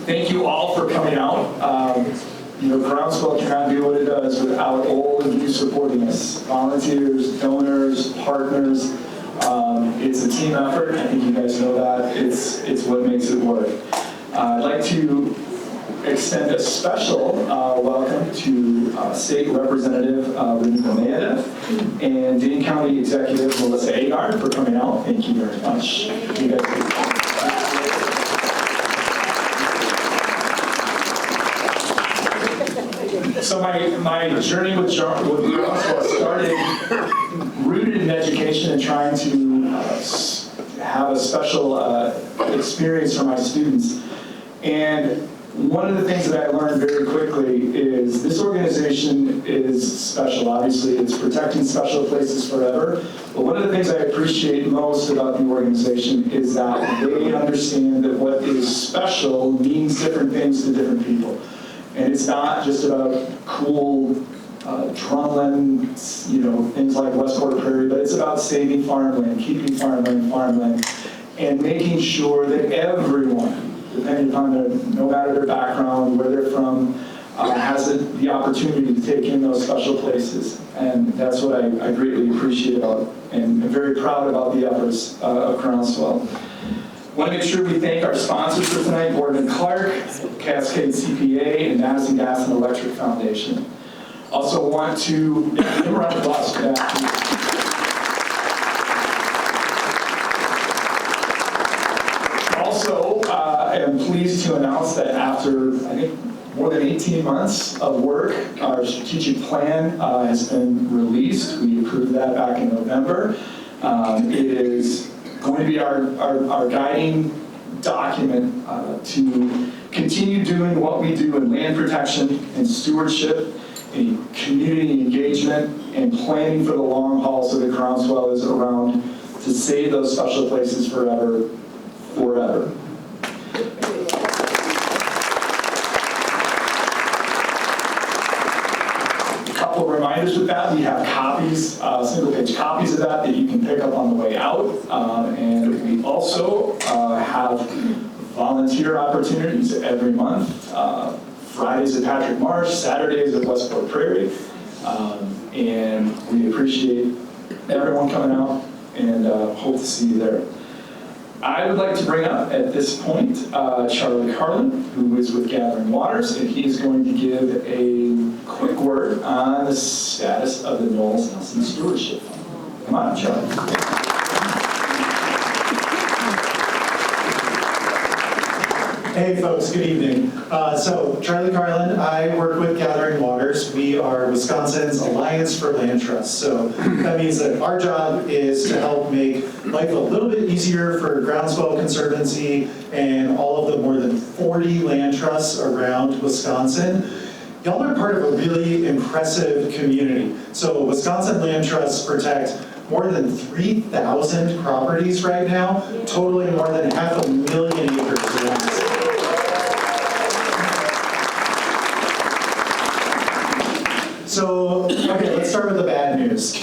Thank you all for coming out. Groundswell cannot do what it does without all of you supporting us. Volunteers, donors, partners. It's a team effort. I think you guys know that. It's what makes it work. I'd like to extend a special welcome to State Representative Renee and Dane County Executive Melissa Agard for coming out. Thank you very much. You guys So my journey with Groundswell started rooted in education and trying to have a special experience for my students. And one of the things that I learned very quickly is this organization is special. Obviously, it's protecting special places forever. But one of the things I appreciate most about the organization is that they understand that what is special means different things to different people. And it's not just about cool drumline, things like Westport Prairie, but it's about saving farmland, keeping farmland, and making sure that everyone, depending upon no matter their background, where they're from, has the opportunity to take in those special places. And that's what I greatly appreciate about, and I'm very proud about the efforts of Groundswell. Want to make sure we thank our sponsors for tonight, Gordon & Clark, Cascade CPA, and Madison Gas and Electric Foundation. Also want to give a round of applause for that. Also, I am pleased to announce that after, I think, more than 18 months of work, our strategic plan has been released. We approved that back in November. It is going to be our guiding document to continue doing what we do in land protection and stewardship, in community engagement, and planning for the long haul so that Groundswell is around to save those special places forever. Reminders with that, we have copies, single-page copies of that you can pick up on the way out. And we also have volunteer opportunities every month. Fridays at Patrick Marsh, Saturdays at Westport Prairie. And we appreciate everyone coming out and hope to see you there. I would like to bring up at this point Charlie Carlin, who is with Gathering Waters, and he's going to give a quick word on the status of the Knowles Nelson Stewardship Fund. Come on, Charlie. Hey folks, good evening. So Charlie Carlin, I work with Gathering Waters. We are Wisconsin's Alliance for Land Trusts. So that means that our job is to help make life a little bit easier for Groundswell Conservancy and all of the more than 40 land trusts around Wisconsin. Y'all are part of a really impressive community. So Wisconsin Land Trusts protect more than 3,000 properties right now, totaling more than 500,000 acres of land. So, okay, let's start with the bad news.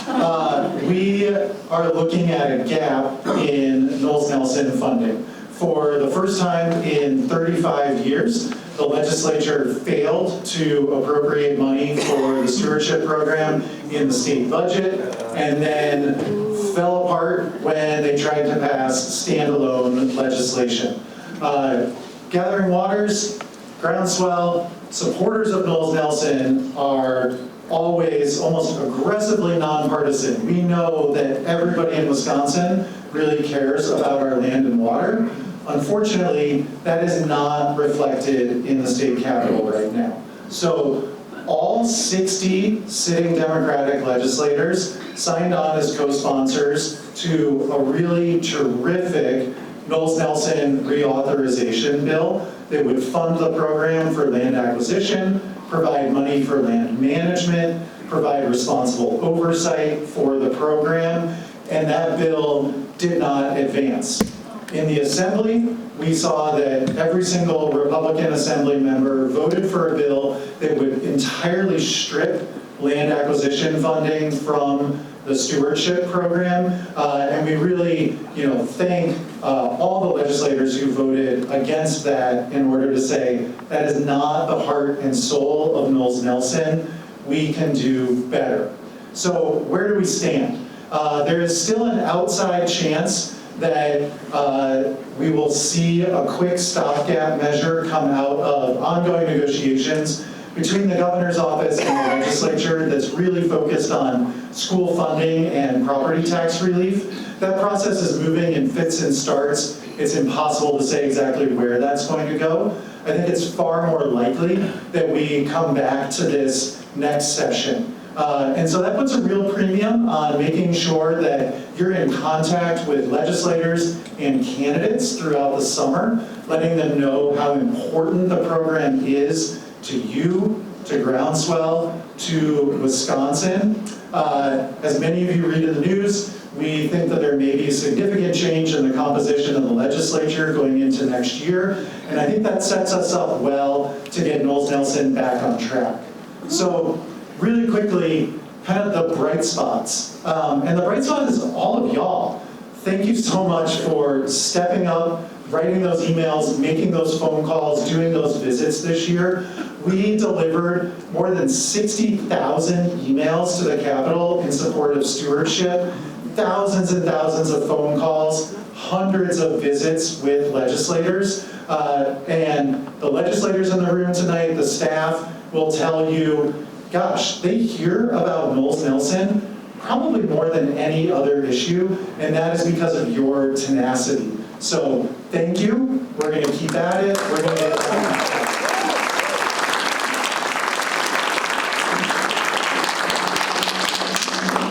We are looking at a gap in Knowles Nelson funding. For the first time in 35 years, the legislature failed to appropriate money for the stewardship program in the state budget, and then fell apart when they tried to pass standalone legislation. Gathering Waters, Groundswell, supporters of Knowles Nelson are always almost aggressively nonpartisan. We know that everybody in Wisconsin really cares about our land and water. Unfortunately, that is not reflected in the state capitol right now. So all 60 sitting Democratic legislators signed on as co-sponsors to a really terrific Knowles Nelson reauthorization bill that would fund the program for land acquisition, provide money for land management, provide responsible oversight for the program, and that bill did not advance. In the Assembly, we saw that every single Republican Assembly member voted for a bill that would entirely strip land acquisition funding from the stewardship program, and we really, thank all the legislators who voted against that in order to say that is not the heart and soul of Knowles Nelson. We can do better. So where do we stand? There is still an outside chance that we will see a quick stopgap measure come out of ongoing negotiations between the governor's office and the legislature that's really focused on school funding and property tax relief. That process is moving in fits and starts. It's impossible to say exactly where that's going to go. I think it's far more likely that we come back to this next session. And so that puts a real premium on making sure that you're in contact with legislators and candidates throughout the summer, letting them know how important the program is to you, to Groundswell, to Wisconsin. As many of you read in the news, we think that there may be a significant change in the composition of the legislature going into next year, and I think that sets us up well to get Knowles Nelson back on track. So really quickly, kind of the bright spots. And the bright spot is all of y'all. Thank you so much for stepping up, writing those emails, making those phone calls, doing those visits this year. We delivered more than 60,000 emails to the Capitol in support of stewardship, thousands and thousands of phone calls, hundreds of visits with legislators. And the legislators in the room tonight, the staff, will tell you, gosh, they hear about Knowles Nelson probably more than any other issue, and that is because of your tenacity. So thank you. We're going to keep at it. We're going to get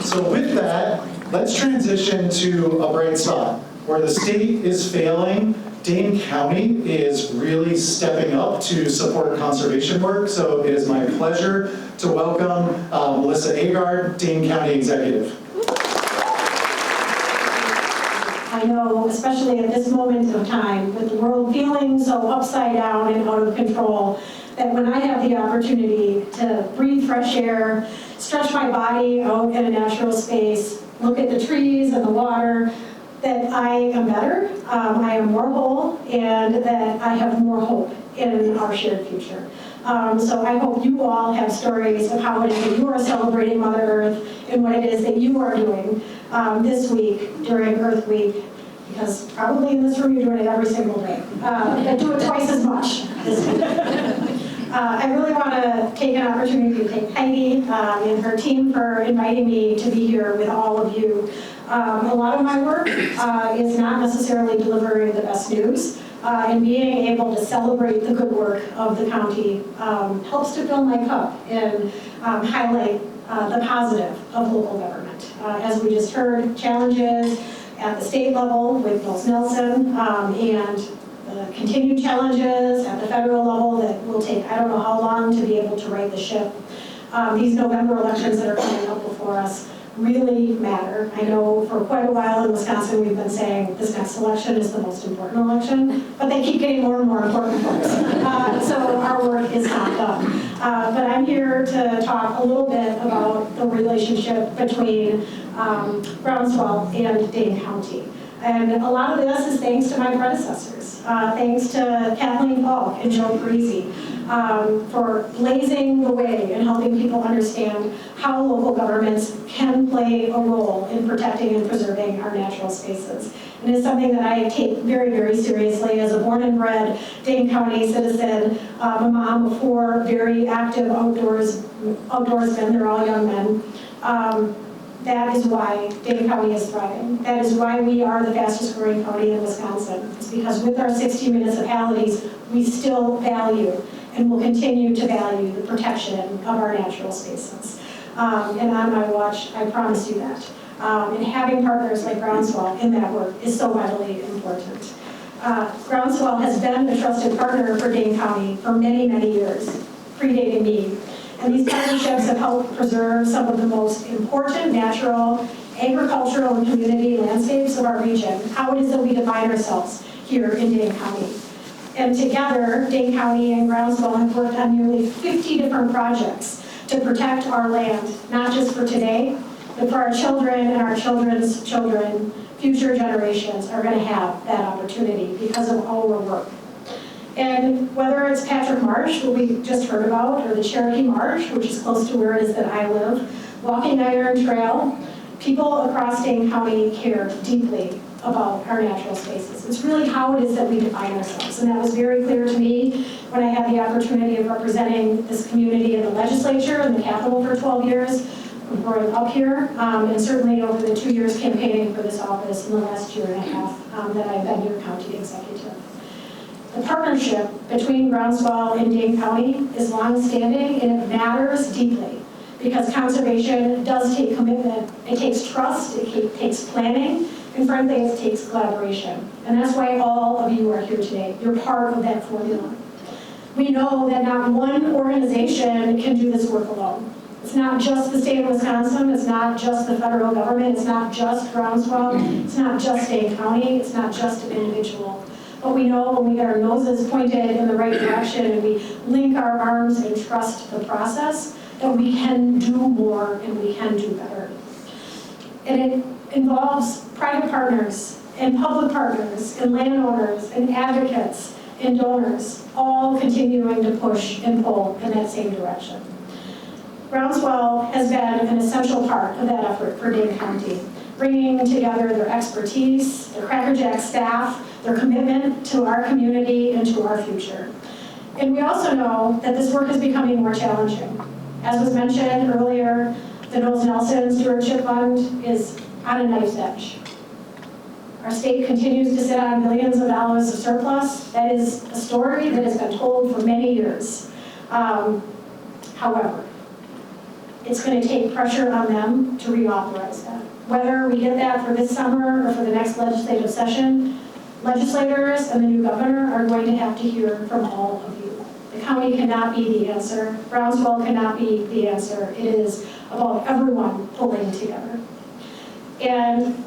So with that, let's transition to a bright spot. Where the state is failing, Dane County is really stepping up to support conservation work. So it is my pleasure to welcome Melissa Agard, Dane County Executive. I know, especially at this moment of time, with the world feeling so upside down and out of control, that when I have the opportunity to breathe fresh air, stretch my body out in a natural space, look at the trees and the water, that I am better, I am more whole, and that I have more hope in our shared future. So I hope you all have stories of how it is that you are celebrating Mother Earth and what it is that you are doing this week during Earth Week, because probably in this room you're doing it every single day. But do it twice as much this week. I really want to take an opportunity to thank Heidi and her team for inviting me to be here with all of you. A lot of my work is not necessarily delivering the best news, and being able to celebrate the good work of the county helps to fill my cup and highlight the positive of local government. As we just heard, challenges at the state level with Knowles Nelson, and continued challenges at the federal level that will take I don't know how long to be able to right the ship. These November elections that are coming up before us really matter. I know for quite a while in Wisconsin we've been saying this next election is the most important election, but they keep getting more and more important for us. So our work is not done. But I'm here to talk a little bit about the relationship between Groundswell and Dane County. And a lot of this is thanks to my predecessors, thanks to Kathleen Falk and Joe Parisi for blazing the way and helping people understand how local governments can play a role in protecting and preserving our natural spaces. And it's something that I take very, very seriously as a born and bred Dane County citizen, a mom of 4 very active outdoorsmen, they're all young men. That is why Dane County is thriving. That is why we are the fastest growing county in Wisconsin. It's because with our 60 municipalities, we still value and will continue to value the protection of our natural spaces. And on my watch, I promise you that. And having partners like Groundswell in that work is so vitally important. Groundswell has been a trusted partner for Dane County for many, many years, predating me. And these partnerships have helped preserve some of the most important natural, agricultural, and community landscapes of our region, how it is that we define ourselves here in Dane County. And together, Dane County and Groundswell have worked on nearly 50 different projects to protect our land, not just for today, that for our children and our children's children, future generations are going to have that opportunity because of our work. And whether it's Patrick Marsh, who we just heard about, or the Cherokee Marsh, which is close to where it is that I live, Walking Iron Trail, people across Dane County care deeply about our natural spaces. It's really how it is that we define ourselves. And that was very clear to me when I had the opportunity of representing this community in the legislature and the Capitol for 12 years, growing up here, and certainly over the 2 years campaigning for this office in the last year and a half that I've been your county executive. The partnership between Groundswell and Dane County is longstanding and it matters deeply because conservation does take commitment. It takes trust, it takes planning, and frankly, it takes collaboration. And that's why all of you are here today. You're part of that formula. We know that not one organization can do this work alone. It's not just the state of Wisconsin, it's not just the federal government, it's not just Groundswell, it's not just Dane County, it's not just an individual. But we know when we get our noses pointed in the right direction and we link our arms and trust the process, that we can do more and we can do better. And it involves private partners and public partners and landowners and advocates and donors, all continuing to push and pull in that same direction. Groundswell has been an essential part of that effort for Dane County, bringing together their expertise, their Crackerjack staff, their commitment to our community and to our future. And we also know that this work is becoming more challenging. As was mentioned earlier, the Knowles Nelson Stewardship Fund is on a knife's edge. Our state continues to sit on billions of dollars of surplus. That is a story that has been told for many years. However, it's going to take pressure on them to reauthorize that. Whether we get that for this summer or for the next legislative session, legislators and the new governor are going to have to hear from all of you. The county cannot be the answer. Groundswell cannot be the answer. It is about everyone pulling together. And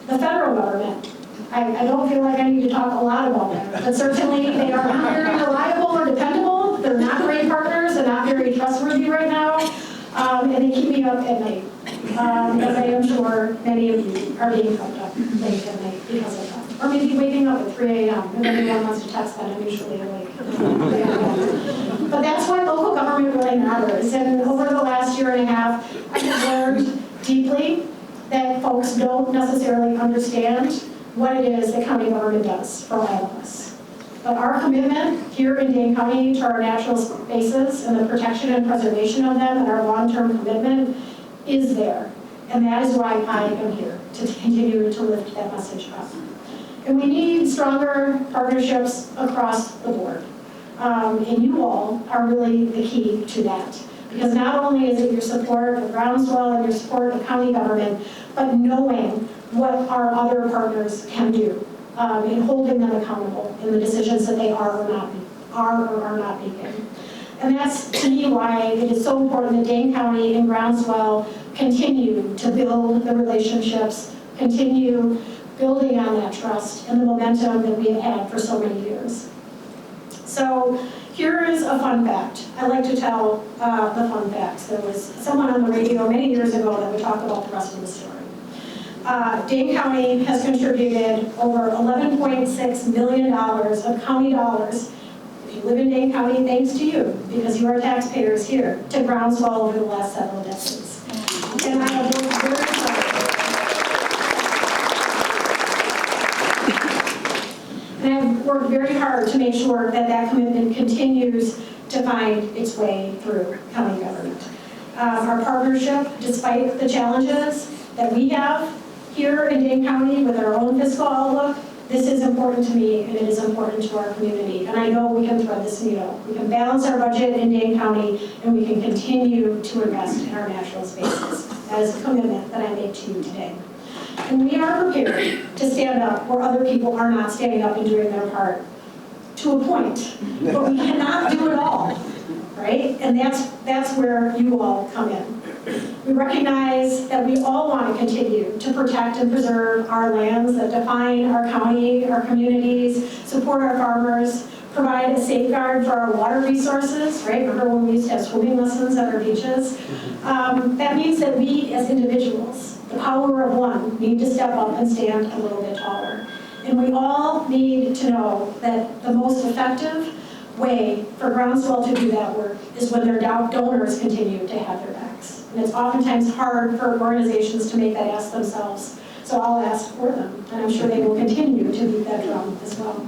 the federal government, I don't feel like I need to talk a lot about that, but certainly they are not very reliable or dependable. They're not great partners. They're not very trustworthy right now. And they keep me up at night, as I am sure many of you are being kept up late at night because of that. Or maybe waking up at 3 a.m. and anyone wants to text that I'm usually awake. But that's why local government really matters. And over the last year and a half, I have learned deeply that folks don't necessarily understand what it is that county government does for all of us. But our commitment here in Dane County to our natural spaces and the protection and preservation of them and our long-term commitment is there. And that is why I am here, to continue to lift that message up. And we need stronger partnerships across the board. And you all are really the key to that. Because not only is it your support of Groundswell and your support of county government, but knowing what our other partners can do and holding them accountable in the decisions that they are or are not making. And that's, to me, why it is so important that Dane County and Groundswell continue to build the relationships, continue building on that trust and the momentum that we have had for so many years. So here is a fun fact. I like to tell the fun facts. There was someone on the radio many years ago that would talk about the rest of the story. Dane County has contributed over $11.6 million of county dollars. If you live in Dane County, thanks to you, because you are taxpayers here, to Groundswell over the last several decades. And I have worked very hard. And I've worked very hard to make sure that that commitment continues to find its way through county government. Our partnership, despite the challenges that we have here in Dane County with our own fiscal outlook, this is important to me and it is important to our community. And I know we can thread this needle. We can balance our budget in Dane County and we can continue to invest in our natural spaces. That is a commitment that I make to you today. And we are prepared to stand up where other people are not standing up and doing their part, to a point. But we cannot do it all, right? And that's where you all come in. We recognize that we all want to continue to protect and preserve our lands that define our county, our communities, support our farmers, provide a safeguard for our water resources, right? Remember when we used to have swimming lessons at our beaches? That means that we as individuals, the power of one, need to step up and stand a little bit taller. And we all need to know that the most effective way for Groundswell to do that work is when their donors continue to have their backs. And it's oftentimes hard for organizations to make that ask themselves. So I'll ask for them, and I'm sure they will continue to beat that drum as well.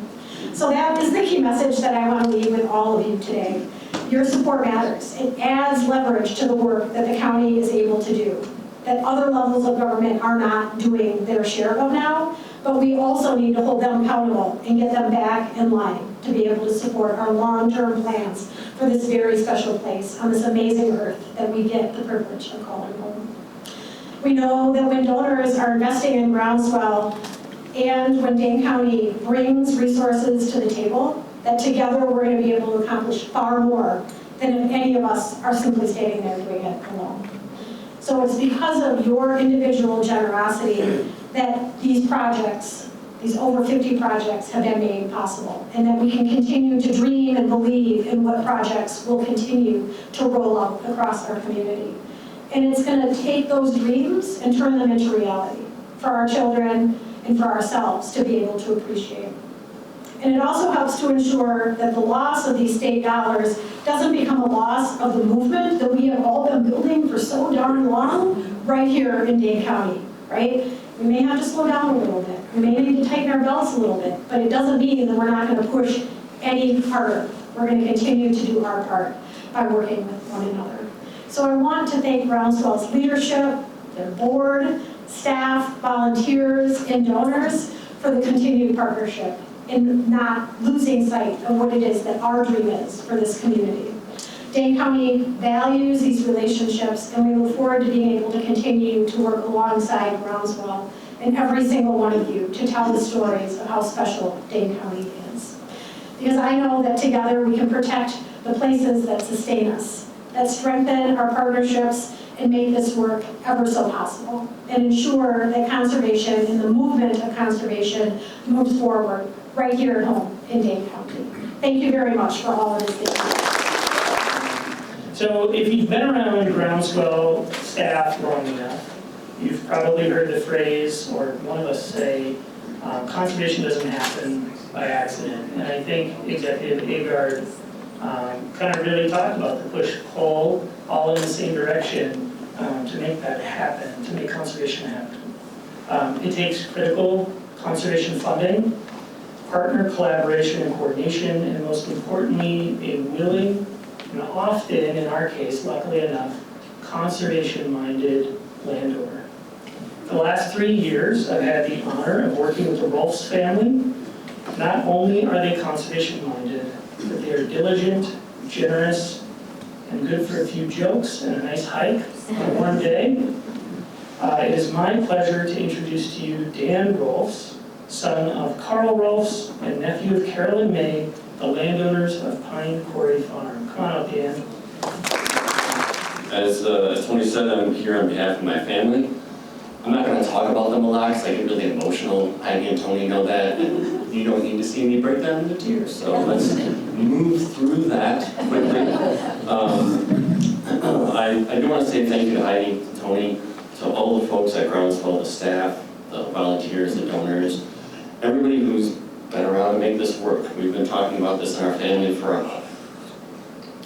So that is the key message that I want to leave with all of you today. Your support matters. It adds leverage to the work that the county is able to do, that other levels of government are not doing their share of now, but we also need to hold them accountable and get them back in line to be able to support our long-term plans for this very special place on this amazing earth that we get the privilege of calling home. We know that when donors are investing in Groundswell and when Dane County brings resources to the table, that together we're going to be able to accomplish far more than if any of us are simply standing there doing it alone. So it's because of your individual generosity that these projects, these over 50 projects, have been made possible, and that we can continue to dream and believe in what projects will continue to roll out across our community. And it's going to take those dreams and turn them into reality for our children and for ourselves to be able to appreciate. And it also helps to ensure that the loss of these state dollars doesn't become a loss of the movement that we have all been building for so darn long right here in Dane County, right? We may have to slow down a little bit. We may need to tighten our belts a little bit, but it doesn't mean that we're not going to push any harder. We're going to continue to do our part by working with one another. So I want to thank Groundswell's leadership, their board, staff, volunteers, and donors for the continued partnership in not losing sight of what it is that our dream is for this community. Dane County values these relationships, and we look forward to being able to continue to work alongside Groundswell and every single one of you to tell the stories of how special Dane County is. Because I know that together we can protect the places that sustain us, that strengthen our partnerships and make this work ever so possible, and ensure that conservation and the movement of conservation moves forward right here at home in Dane County. Thank you very much for all of this. So if you've been around Groundswell staff long enough, you've probably heard the phrase, or one of us say, conservation doesn't happen by accident. And I think Executive Agard kind of really talked about the push-pull all in the same direction to make that happen, to make conservation happen. It takes critical conservation funding, partner collaboration and coordination, and most importantly, a willing, and often, in our case, luckily enough, conservation-minded landowner. The last 3 years, I've had the honor of working with the Rolfs family. Not only are they conservation-minded, but they are diligent, generous, and good for a few jokes and a nice hike on a warm day. It is my pleasure to introduce to you Dan Rolfs, son of Carl Rolfs and nephew of Carolyn May, the landowners of Pine Quarry Farm. Come on up, Dan. As Tony said, I'm here on behalf of my family. I'm not going to talk about them a lot because I get really emotional. Heidi and Tony know that, and you don't need to see me break down into tears. So let's move through that quickly. I do want to say thank you to Heidi, to Tony, to all the folks at Groundswell, the staff, the volunteers, the donors, everybody who's been around to make this work. We've been talking about this in our family for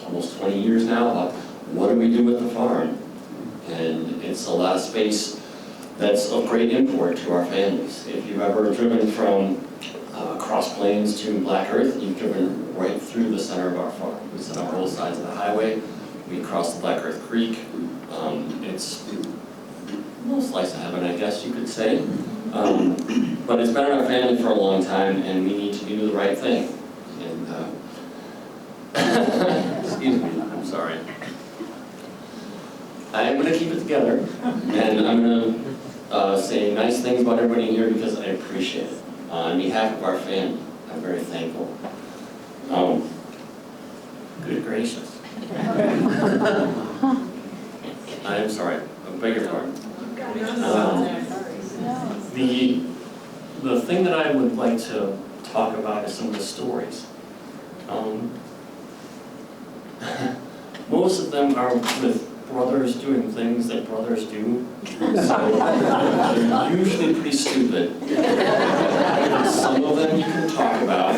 almost 20 years now, about what do we do with the farm? And it's a lot of space that's of great import to our families. If you've ever driven from Cross Plains to Black Earth, you've driven right through the center of our farm. We sit on both sides of the highway. We cross the Black Earth Creek. It's a little slice of heaven, I guess you could say. But it's been in our family for a long time, and we need to do the right thing. And excuse me, I'm sorry. I'm going to keep it together, and I'm going to say nice things about everybody here because I appreciate it. On behalf of our family, I'm very thankful. Good gracious. I'm sorry, I beg your pardon. The thing that I would like to talk about is some of the stories Most of them are with brothers doing things that brothers do. So they're usually pretty stupid. Some of them you can talk about.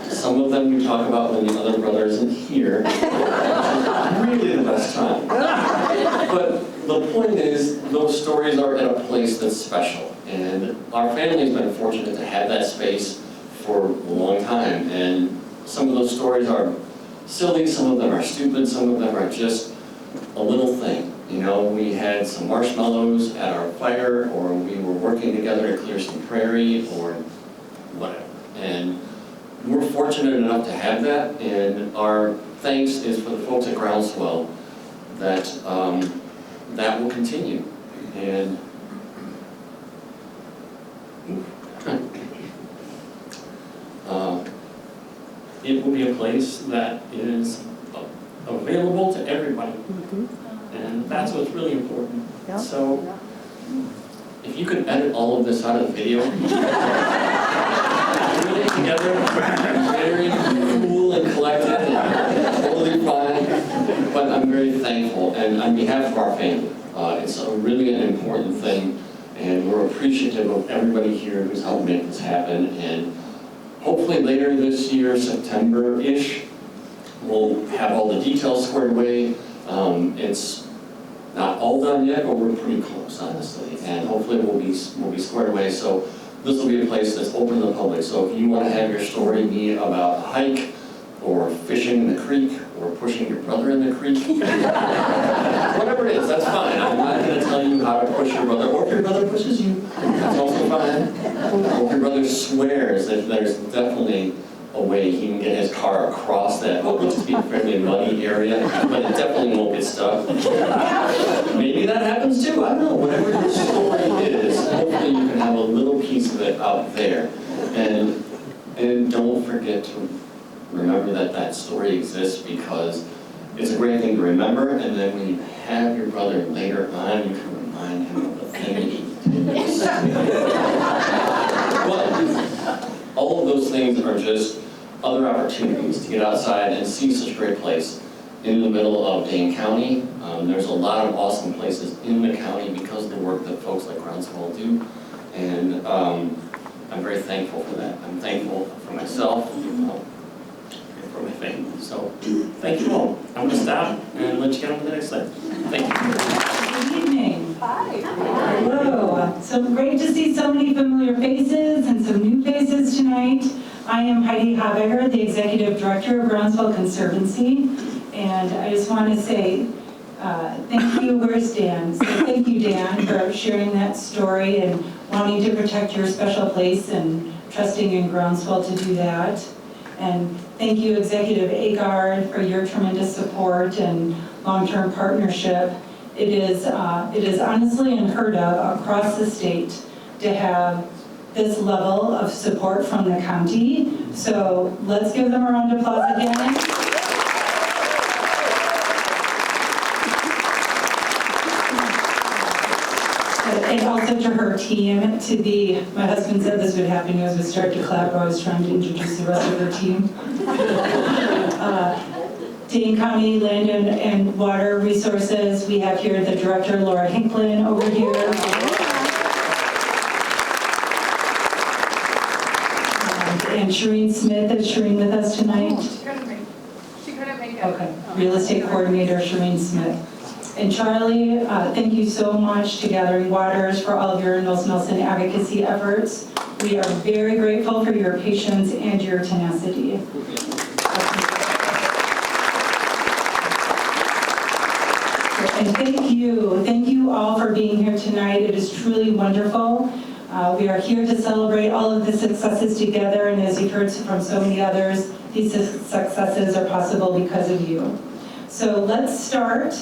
Some of them you talk about when the other brother isn't here. Really the best time. But the point is, those stories are in a place that's special. And our family's been fortunate to have that space for a long time. And some of those stories are silly, some of them are stupid, some of them are just a little thing. You know, we had some marshmallows at our fire, or we were working together to clear some prairie, or whatever. And we're fortunate enough to have that, and our thanks is for the folks at Groundswell that that will continue. And it will be a place that is available to everybody. And that's what's really important. So if you could edit all of this out of the video, put it together, very cool and collected, and totally fine. But I'm very thankful, and on behalf of our family, it's a really an important thing, and we're appreciative of everybody here who's helped make this happen. And hopefully later this year, September-ish, we'll have all the details squared away. It's not all done yet, but we're pretty close, honestly. And hopefully we'll be squared away. So this will be a place that's open to the public. So if you want to have your story be about a hike, or fishing in the creek, or pushing your brother in the creek, whatever it is, that's fine. I'm not going to tell you how to push your brother, or if your brother pushes you, that's also fine. Or if your brother swears, that there's definitely a way he can get his car across that what looks to be a fairly muddy area, but it definitely won't get stuck. Maybe that happens too, I don't know. Whatever your story is, hopefully you can have a little piece of it out there. And don't forget to remember that that story exists, because it's a great thing to remember, and then when you have your brother later on, you can remind him of the thing that he did. But all of those things are just other opportunities to get outside and see such a great place in the middle of Dane County. There's a lot of awesome places in the county because of the work that folks like Groundswell do, and I'm very thankful for that. I'm thankful for myself, and for my family. So thank you all. I'm going to stop and let you get on to the next slide. Thank you. Good evening. Hi. Hello. So great to see so many familiar faces and some new faces tonight. I am Heidi Habeger, the Executive Director of Groundswell Conservancy. And I just want to say thank you. Where's Dan? So thank you, Dan, for sharing that story and wanting to protect your special place and trusting in Groundswell to do that. And thank you, Executive Agard, for your tremendous support and long-term partnership. It is honestly unheard of across the state to have this level of support from the county. So let's give them a round of applause again. And also to her team, my husband said this would happen as we start to clap. I was trying to introduce the rest of her team. Dane County Land and Water Resources, we have here the Director, Laura Hinklin, over here. And Shereen Smith, is Shereen with us tonight? She couldn't make it. Okay, Real Estate Coordinator, Shereen Smith. And Charlie, thank you so much to Gathering Waters for all of your Nelson advocacy efforts. We are very grateful for your patience and your tenacity. And thank you all for being here tonight. It is truly wonderful. We are here to celebrate all of the successes together, and as you've heard from so many others, these successes are possible because of you. So let's start.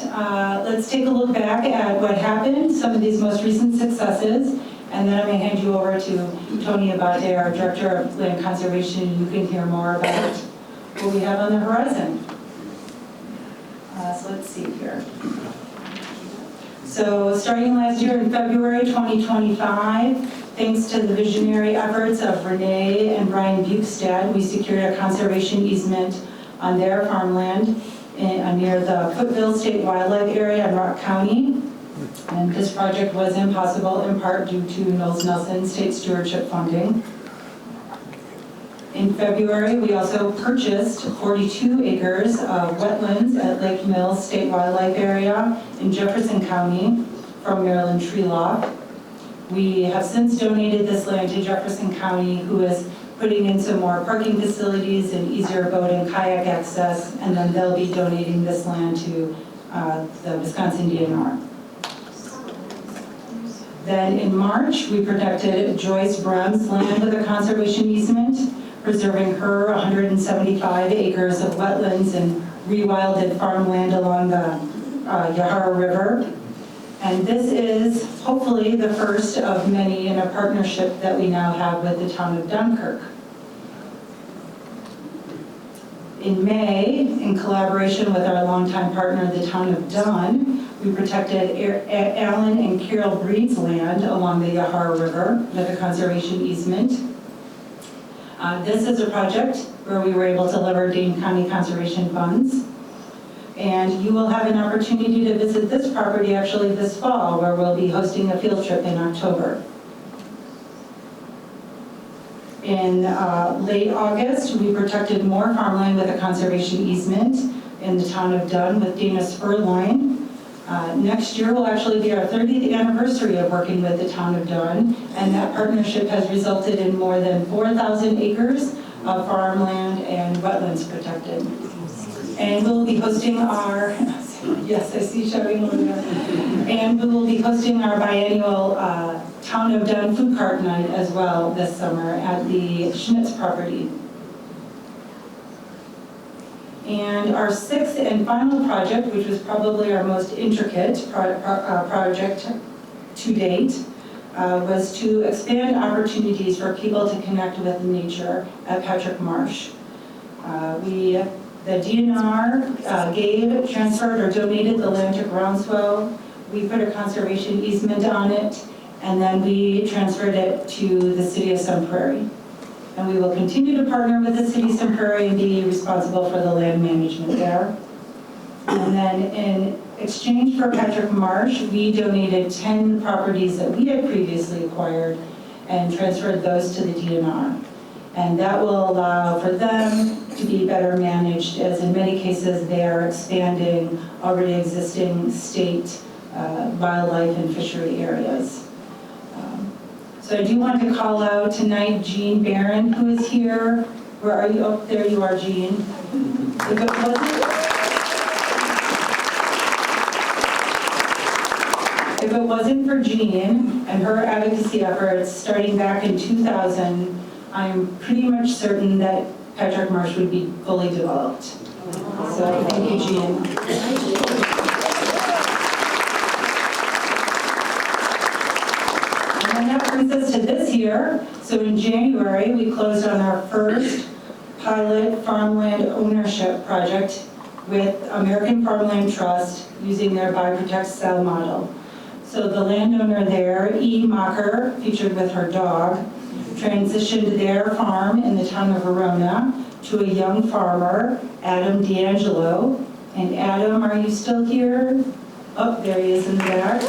Let's take a look back at what happened, some of these most recent successes, and then I'm going to hand you over to Tony Abate, our Director of Land Conservation. You can hear more about what we have on the horizon. So let's see here. So starting last year in February 2025, thanks to the visionary efforts of Renee and Brian Bukestad, we secured a conservation easement on their farmland near the Footville State Wildlife Area in Rock County. And this project was impossible in part due to Knowles Nelson State Stewardship funding. In February, we also purchased 42 acres of wetlands at Lake Mills State Wildlife Area in Jefferson County from Maryland Tree Law. We have since donated this land to Jefferson County, who is putting in some more parking facilities and easier boat and kayak access, and then they'll be donating this land to the Wisconsin DNR. Then in March, we protected Joyce Brown's land with a conservation easement, preserving her 175 acres of wetlands and rewilded farmland along the Yahara River. And this is hopefully the first of many in a partnership that we now have with the town of Dunkirk. In May, in collaboration with our longtime partner, the town of Dunn, we protected Alan and Carol Breed's land along the Yahara River with a conservation easement. This is a project where we were able to leverage Dane County Conservation Funds. And you will have an opportunity to visit this property actually this fall, where we'll be hosting a field trip in October. In late August, we protected more farmland with a conservation easement in the town of Dunn with Dana Spurline. Next year will actually be our 30th anniversary of working with the town of Dunn, and that partnership has resulted in more than 4,000 acres of farmland and wetlands protected. And we'll be hosting our, yes, I see shouting over there. And we will be hosting our biennial Town of Dunn food cart night as well this summer at the Schnitz property. And our sixth and final project, which was probably our most intricate project to date, was to expand opportunities for people to connect with nature at Patrick Marsh. The DNR gave, transferred, or donated the land to Groundswell. We put a conservation easement on it, and then we transferred it to the city of Sun Prairie. And we will continue to partner with the city of Sun Prairie and be responsible for the land management there. And then in exchange for Patrick Marsh, we donated 10 properties that we had previously acquired and transferred those to the DNR. And that will allow for them to be better managed, as in many cases they are expanding already existing state wildlife and fishery areas. So I do want to call out tonight Jean Barron, who is here. Where are you? Oh, there you are, Jean. If it wasn't for Jean and her advocacy efforts starting back in 2000, I'm pretty much certain that Patrick Marsh would be fully developed. So thank you, Jean. And that brings us to this year. So in January, we closed on our first pilot farmland ownership project with American Farmland Trust using their Buy, Protect, Sell model. So the landowner there, E. Mocker, featured with her dog, transitioned their farm in the town of Verona to a young farmer, Adam D'Angelo. And Adam, are you still here? Oh, there he is in the back.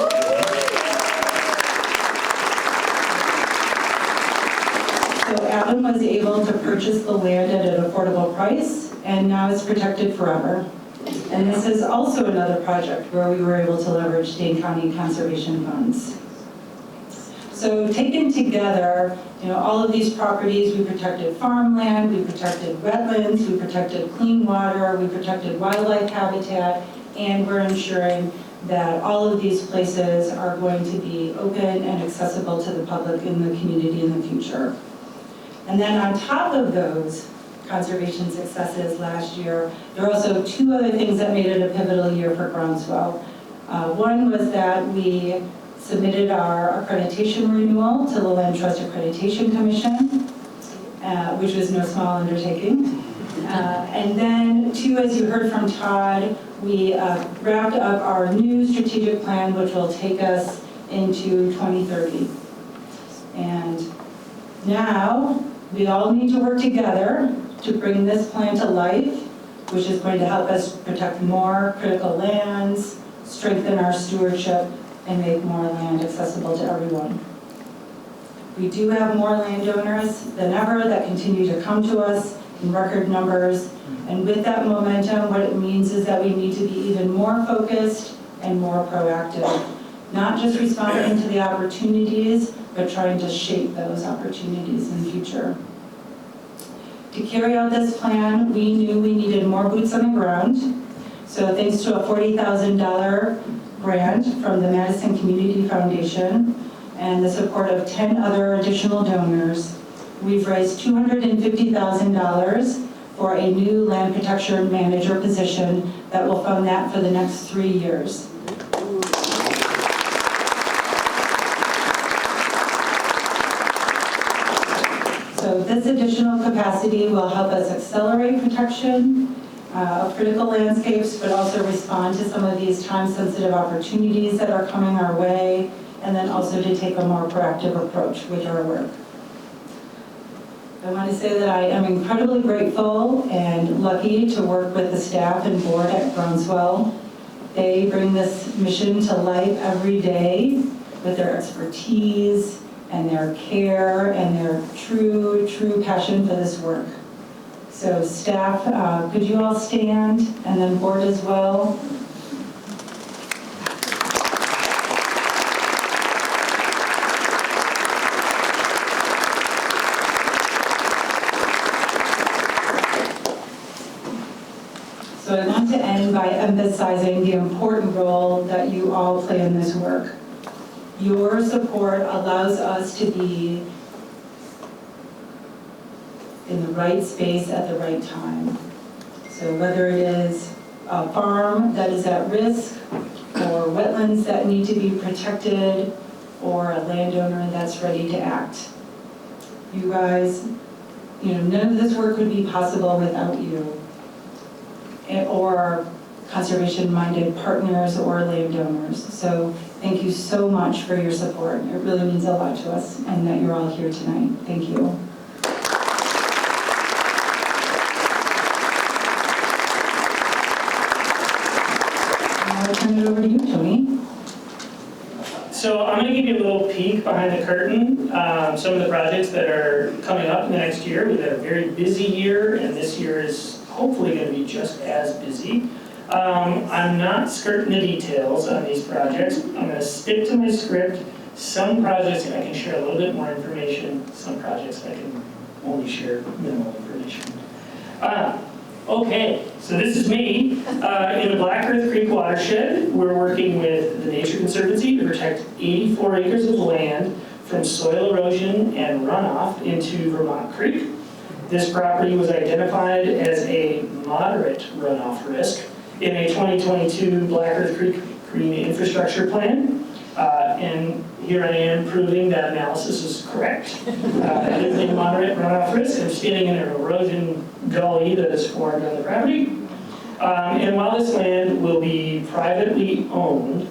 So Adam was able to purchase the land at an affordable price, and now it's protected forever. And this is also another project where we were able to leverage Dane County Conservation Funds. So taken together, all of these properties, we protected farmland, we protected wetlands, we protected clean water, we protected wildlife habitat, and we're ensuring that all of these places are going to be open and accessible to the public in the community in the future. And then on top of those conservation successes last year, there are also two other things that made it a pivotal year for Groundswell. One was that we submitted our accreditation renewal to the Land Trust Accreditation Commission, which was no small undertaking. And then too, as you heard from Todd, we wrapped up our new strategic plan, which will take us into 2030. And now we all need to work together to bring this plan to life, which is going to help us protect more critical lands, strengthen our stewardship, and make more land accessible to everyone. We do have more landowners than ever that continue to come to us in record numbers. And with that momentum, what it means is that we need to be even more focused and more proactive. Not just responding to the opportunities, but trying to shape those opportunities in the future. To carry out this plan, we knew we needed more boots on the ground. So thanks to a $40,000 grant from the Madison Community Foundation and the support of 10 other additional donors, we've raised $250,000 for a new land protection manager position that will fund that for the next 3 years. So this additional capacity will help us accelerate protection of critical landscapes, but also respond to some of these time-sensitive opportunities that are coming our way, and then also to take a more proactive approach with our work. I want to say that I am incredibly grateful and lucky to work with the staff and board at Groundswell. They bring this mission to life every day with their expertise and their care and their true passion for this work. So staff, could you all stand, and then board as well. So I want to end by emphasizing the important role that you all play in this work. Your support allows us to be in the right space at the right time. So whether it is a farm that is at risk, or wetlands that need to be protected, or a landowner that's ready to act. You guys, none of this work would be possible without you, or conservation-minded partners or landowners. So thank you so much for your support. It really means a lot to us, and that you're all here tonight. Thank you. I'll turn it over to you, Tony. So I'm going to give you a little peek behind the curtain, some of the projects that are coming up in the next year. We've had a very busy year, and this year is hopefully going to be just as busy. I'm not skirting the details on these projects. I'm going to stick to my script. Some projects I can share a little bit more information. Some projects I can only share minimal information. Okay, so this is me. In the Black Earth Creek watershed, we're working with the Nature Conservancy to protect 84 acres of land from soil erosion and runoff into Vermont Creek. This property was identified as a moderate runoff risk in a 2022 Black Earth Creek Green Infrastructure Plan. And here I am proving that analysis is correct. It is a moderate runoff risk. I'm standing in an erosion gully that is formed on the property. And while this land will be privately owned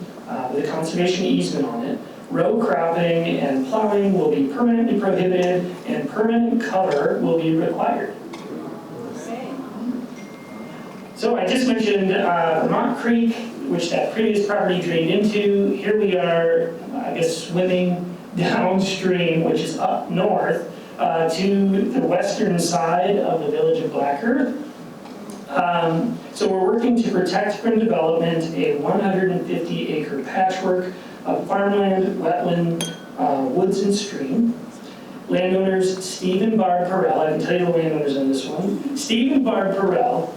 with a conservation easement on it, row cropping and plowing will be permanently prohibited, and permanent cover will be required. So I just mentioned Vermont Creek, which that previous property drained into. Here we are, I guess, swimming downstream, which is up north, to the western side of the village of Black Earth. So we're working to protect from development a 150-acre patchwork of farmland, wetland, woods, and stream. Landowners Steve and Barb Perrell, I can tell you the landowners on this one. Steve and Barb Perrell,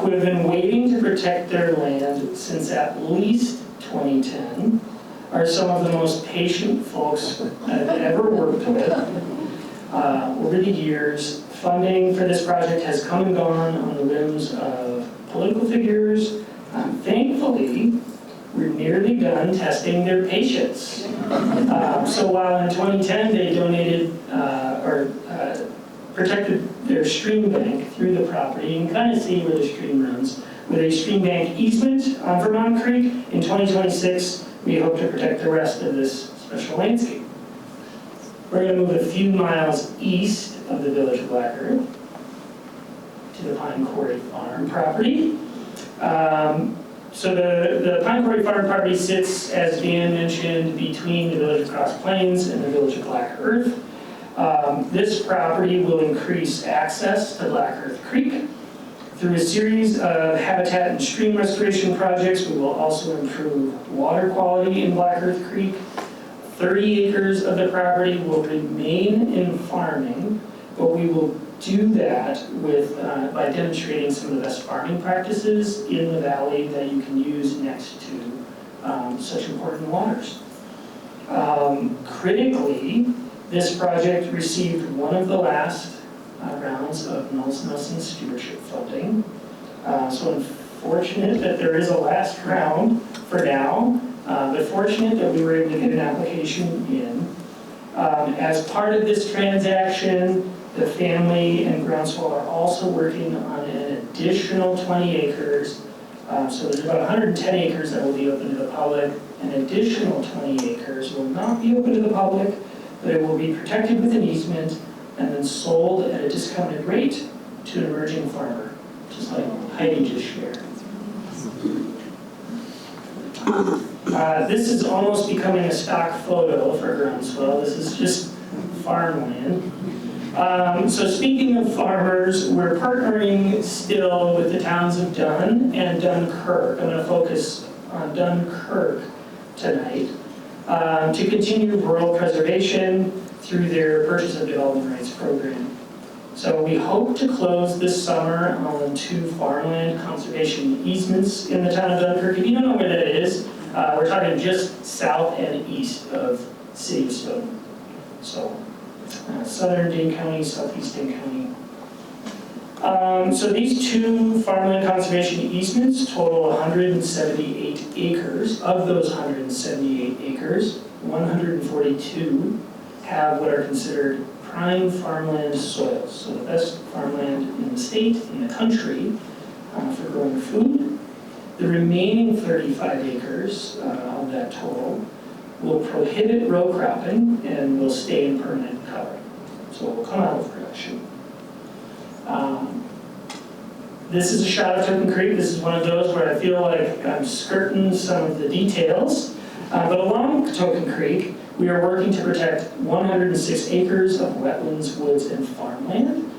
who have been waiting to protect their land since at least 2010, are some of the most patient folks I've ever worked with. Over the years, funding for this project has come and gone on the whims of political figures. Thankfully, we're nearly done testing their patience. So while in 2010 they donated or protected their stream bank through the property. You can kind of see where the stream runs. With a stream bank easement on Vermont Creek, in 2026, we hope to protect the rest of this special landscape. We're going to move a few miles east of the village of Black Earth to the Pine Quarry Farm property. So the Pine Quarry Farm property sits, as Dan mentioned, between the village of Cross Plains and the village of Black Earth. This property will increase access to Black Earth Creek. Through a series of habitat and stream restoration projects, we will also improve water quality in Black Earth Creek. 30 acres of the property will remain in farming, but we will do that with, by demonstrating some of the best farming practices in the valley that you can use next to such important waters. Critically, this project received one of the last rounds of Nelson Stewardship funding. So unfortunate that there is a last round for now, but fortunate that we were able to get an application in. As part of this transaction, the family and Groundswell are also working on an additional 20 acres. So there's about 110 acres that will be open to the public. An additional 20 acres will not be open to the public, but it will be protected with an easement and then sold at a discounted rate to an emerging farmer, just like Heidi just shared. This is almost becoming a stock photo for Groundswell. This is just farmland. So speaking of farmers, we're partnering still with the towns of Dunn and Dunkirk. I'm going to focus on Dunkirk tonight to continue rural preservation through their Purchase of Development Rights program. So we hope to close this summer on 2 farmland conservation easements in the town of Dunkirk. If you don't know where that is, we're talking just south and east of City of Stoughton. So southern Dane County, southeast Dane County. So these 2 farmland conservation easements total 178 acres. Of those 178 acres, 142 have what are considered prime farmland soils, so the best farmland in the state, in the country, for growing food. The remaining 35 acres of that total will prohibit row cropping and will stay in permanent cover, so it will come out of production. This is a shot of Token Creek. This is one of those where I feel like I'm skirting some of the details, but along Token Creek, we are working to protect 106 acres of wetlands, woods, and farmland.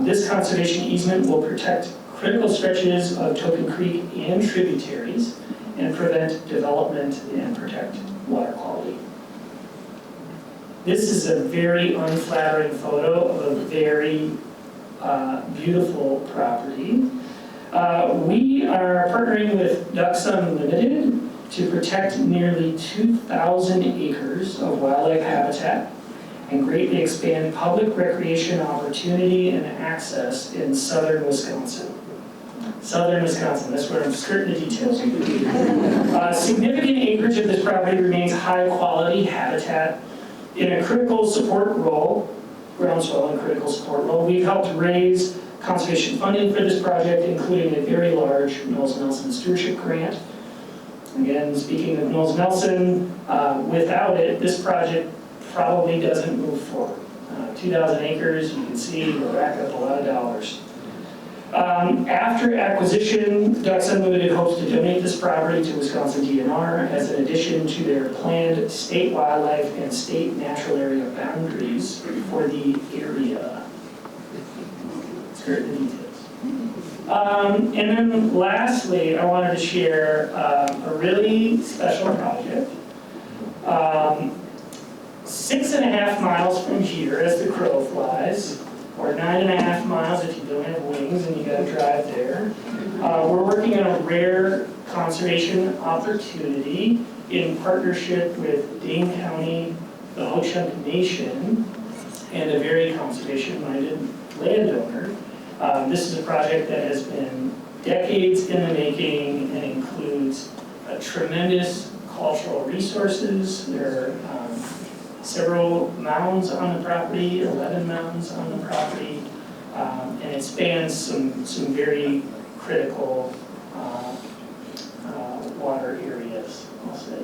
This conservation easement will protect critical stretches of Token Creek and tributaries and prevent development and protect water quality. This is a very unflattering photo of a very beautiful property. We are partnering with Duckson Limited to protect nearly 2,000 acres of wildlife habitat and greatly expand public recreation opportunity and access in southern Wisconsin. Southern Wisconsin, that's where I'm skirting the details. Significant acreage of this property remains high quality habitat in a critical support role, Groundswell in a critical support role. We've helped raise conservation funding for this project, including a very large Knowles Nelson Stewardship Grant. Again, speaking of Knowles Nelson, without it, this project probably doesn't move forward. 2,000 acres, you can see, will rack up a lot of dollars. After acquisition, Duckson Limited hopes to donate this property to Wisconsin DNR as an addition to their planned state wildlife and state natural area boundaries for the area. Let's hear the details. And then lastly, I wanted to share a really special project. 6.5 miles from here as the crow flies, or 9.5 miles if you don't have wings and you gotta drive there. We're working on a rare conservation opportunity in partnership with Dane County, the Ho-Chunk Nation, and a very conservation-minded landowner. This is a project that has been decades in the making and includes tremendous cultural resources. There are several mounds on the property, 11 mounds on the property, And it spans some very critical water areas, I'll say.